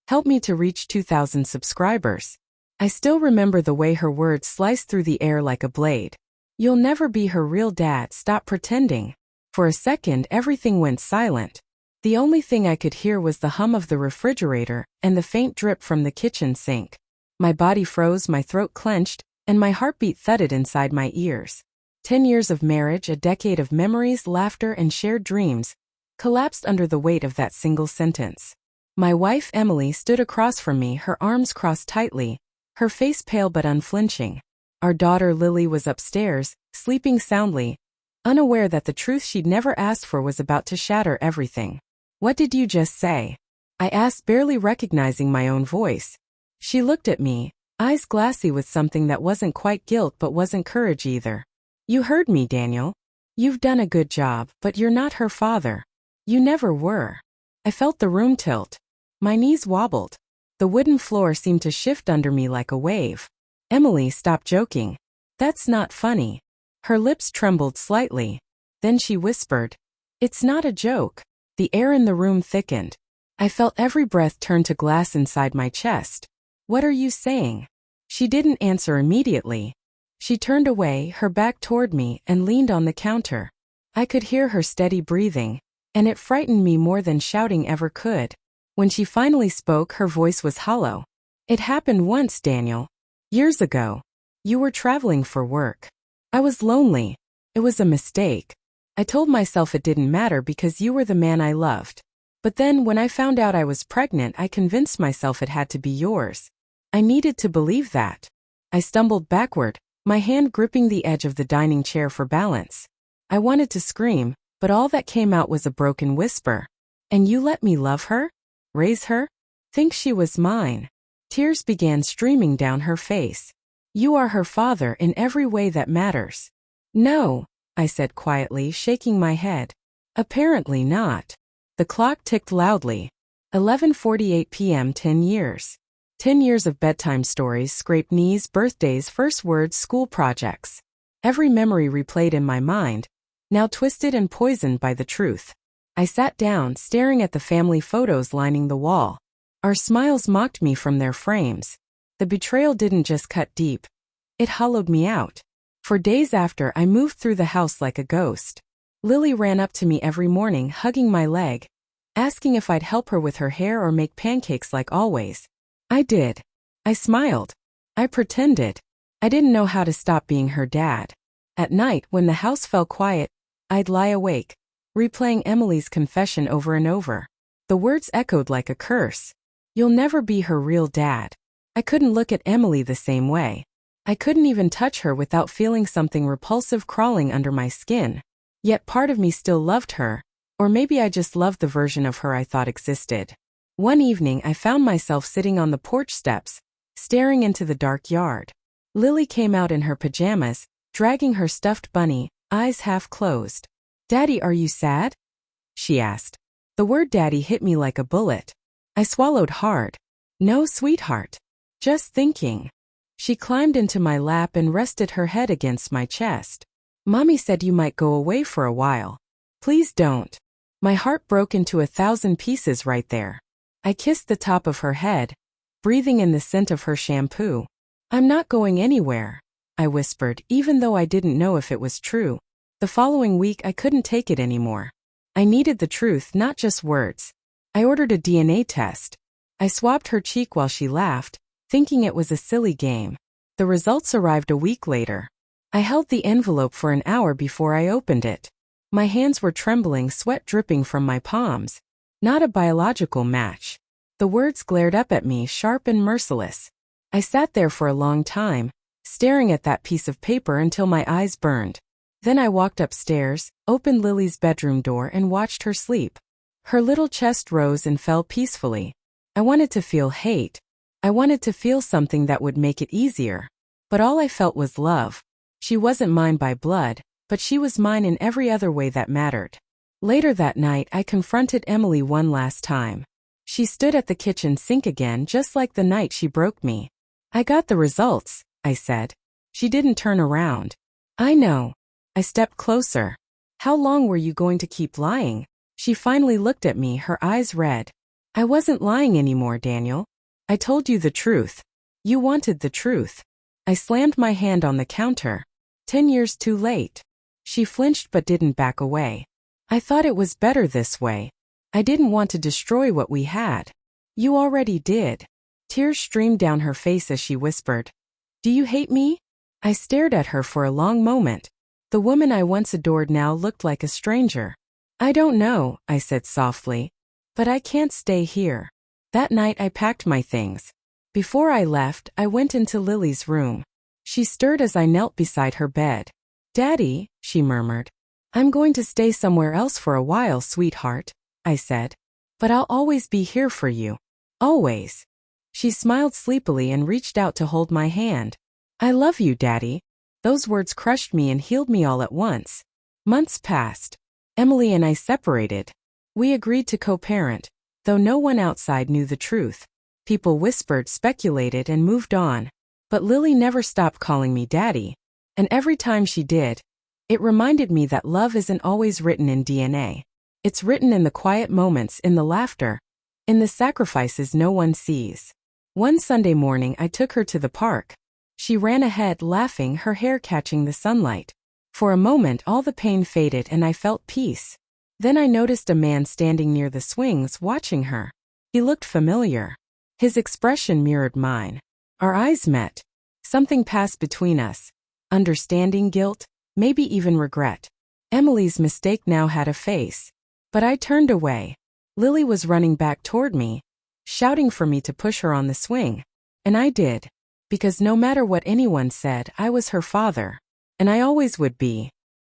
Help me to reach 2,000 subscribers. I still remember the way her words sliced through the air like a blade. You'll never be her real dad, stop pretending. For a second, everything went silent. The only thing I could hear was the hum of the refrigerator and the faint drip from the kitchen sink. My body froze, my throat clenched, and my heartbeat thudded inside my ears. 10 years of marriage, a decade of memories, laughter, and shared dreams, collapsed under the weight of that single sentence. My wife, Emily, stood across from me, her arms crossed tightly, her face pale but unflinching. Our daughter Lily was upstairs, sleeping soundly, unaware that the truth she'd never asked for was about to shatter everything. What did you just say? I asked, barely recognizing my own voice. She looked at me, eyes glassy with something that wasn't quite guilt but wasn't courage either. You heard me, Daniel. You've done a good job, but you're not her father. You never were. I felt the room tilt. My knees wobbled. The wooden floor seemed to shift under me like a wave. Emily, stop joking. That's not funny. Her lips trembled slightly. Then she whispered, it's not a joke. The air in the room thickened. I felt every breath turn to glass inside my chest. What are you saying? She didn't answer immediately. She turned away, her back toward me, and leaned on the counter. I could hear her steady breathing, and it frightened me more than shouting ever could. When she finally spoke, her voice was hollow. It happened once, Daniel. Years ago. You were traveling for work. I was lonely. It was a mistake. I told myself it didn't matter because you were the man I loved. But then when I found out I was pregnant, I convinced myself it had to be yours. I needed to believe that. I stumbled backward, my hand gripping the edge of the dining chair for balance. I wanted to scream, but all that came out was a broken whisper. And you let me love her? Raise her? Think she was mine? Tears began streaming down her face. You are her father in every way that matters. No, I said quietly, shaking my head. Apparently not. The clock ticked loudly. 11:48 p.m. 10 years. 10 years of bedtime stories, scraped knees, birthdays, first words, school projects. Every memory replayed in my mind, now twisted and poisoned by the truth. I sat down, staring at the family photos lining the wall. Our smiles mocked me from their frames. The betrayal didn't just cut deep. It hollowed me out. For days after, I moved through the house like a ghost. Lily ran up to me every morning, hugging my leg, asking if I'd help her with her hair or make pancakes like always. I did. I smiled. I pretended. I didn't know how to stop being her dad. At night, when the house fell quiet, I'd lie awake, replaying Emily's confession over and over. The words echoed like a curse. You'll never be her real dad. I couldn't look at Emily the same way. I couldn't even touch her without feeling something repulsive crawling under my skin. Yet part of me still loved her, or maybe I just loved the version of her I thought existed. One evening, I found myself sitting on the porch steps, staring into the dark yard. Lily came out in her pajamas, dragging her stuffed bunny, eyes half closed. Daddy, are you sad? She asked. The word daddy hit me like a bullet. I swallowed hard. No, sweetheart. Just thinking. She climbed into my lap and rested her head against my chest. Mommy said you might go away for a while. Please don't. My heart broke into 1,000 pieces right there. I kissed the top of her head, breathing in the scent of her shampoo. I'm not going anywhere, I whispered, even though I didn't know if it was true. The following week, I couldn't take it anymore. I needed the truth, not just words. I ordered a DNA test. I swabbed her cheek while she laughed, thinking it was a silly game. The results arrived a week later. I held the envelope for an hour before I opened it. My hands were trembling, sweat dripping from my palms. Not a biological match. The words glared up at me, sharp and merciless. I sat there for a long time, staring at that piece of paper until my eyes burned. Then I walked upstairs, opened Lily's bedroom door and watched her sleep. Her little chest rose and fell peacefully. I wanted to feel hate. I wanted to feel something that would make it easier. But all I felt was love. She wasn't mine by blood, but she was mine in every other way that mattered. Later that night, I confronted Emily one last time. She stood at the kitchen sink again, just like the night she broke me. I got the results, I said. She didn't turn around. I know. I stepped closer. How long were you going to keep lying? She finally looked at me, her eyes red. I wasn't lying anymore, Daniel. I told you the truth. You wanted the truth. I slammed my hand on the counter. 10 years too late. She flinched but didn't back away. I thought it was better this way. I didn't want to destroy what we had. You already did. Tears streamed down her face as she whispered, "Do you hate me?" I stared at her for a long moment. The woman I once adored now looked like a stranger. "I don't know," I said softly. "But I can't stay here." That night I packed my things. Before I left, I went into Lily's room. She stirred as I knelt beside her bed. "Daddy," she murmured. "I'm going to stay somewhere else for a while, sweetheart," I said. "But I'll always be here for you. Always." She smiled sleepily and reached out to hold my hand. "I love you, Daddy." Those words crushed me and healed me all at once. Months passed. Emily and I separated. We agreed to co-parent, though no one outside knew the truth. People whispered, speculated, and moved on. But Lily never stopped calling me Daddy. And every time she did, it reminded me that love isn't always written in DNA. It's written in the quiet moments, in the laughter, in the sacrifices no one sees. One Sunday morning I took her to the park. She ran ahead, laughing, her hair catching the sunlight. For a moment all the pain faded and I felt peace. Then I noticed a man standing near the swings, watching her. He looked familiar. His expression mirrored mine. Our eyes met. Something passed between us. Understanding, guilt, maybe even regret. Emily's mistake now had a face. But I turned away. Lily was running back toward me, shouting for me to push her on the swing. And I did. Because no matter what anyone said, I was her father. And I always would be.